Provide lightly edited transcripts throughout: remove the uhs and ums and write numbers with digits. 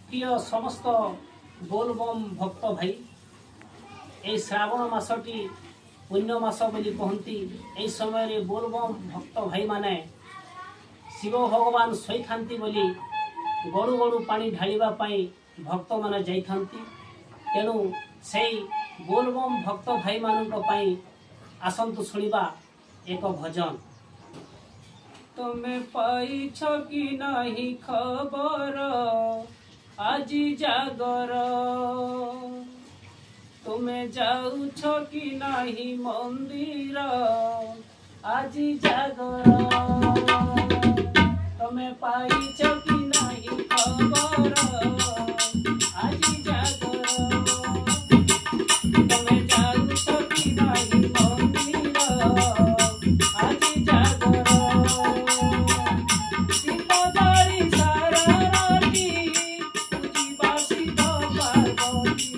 प्रिय समस्त बोलबम भक्त भाई ए श्रावण मासटी पुण्य मास बोली कहती ए समय बोलबम भक्त भाई माने शिव भगवान शोई था बोली गड़ू गड़ू पानी ढालिबा भक्त माने जाइथांती तेणु से बोलबम भक्त भाई मानक पई आसंतु सुनिबा एक भजन। तमे पाइछ कि नाही खबर आज जागर तुमे जाउछ कि नाही मंदिर आज जागर तमे पाइछ कि नाही खबर आज जागर तमे जाउछ कि नाही मंदिर आज जागर दीपदारी सारा राती तुझी बासी दो पार्वती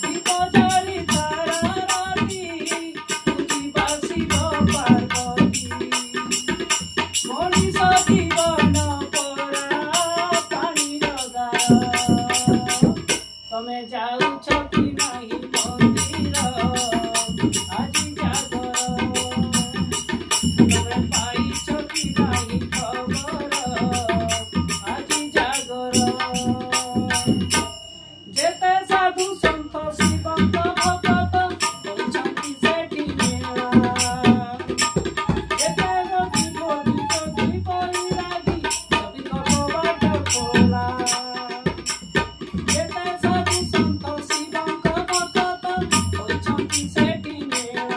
दीपदारी सारा राती तुझी बासी दो पार्वती मनीष जीवन परा पानी लगार तमे जाउछ कि नाही मंदिर आज जागर तमे पाइछ कि नाही खबर आज जागर जेते साधु संत शिवंत भगत होइछंती सेठी मेला जेते रोगी रोगी रोगी बैरागी सभी कबाट खोला जेते साधु संत शिवंत भगत होइछंती सेठी मेला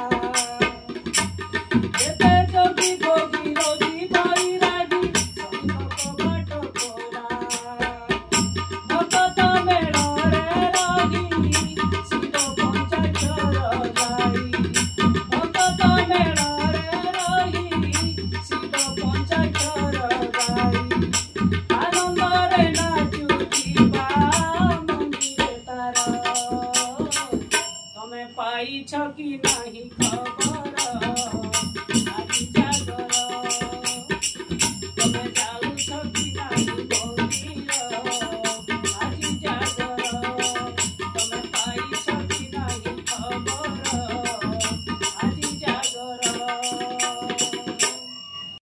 जेते जोगी जोगी रोगी बैरागी सभी कबाट खोला भगत मेଳରେ ରହି ଶିବ ପଞ୍ଚାକ୍ଷର ଗାଇ ଭଗତ ମେଳରେ ରହି ଶିବ ପଞ୍ଚାକ୍ଷର ଗାଇ ଆନନ୍ଦରେ ନାଚୁଥିବା ମନ୍ଦିରେ ତାର ତମେ ପାଇଛ କି ନାହିଁ ଖବର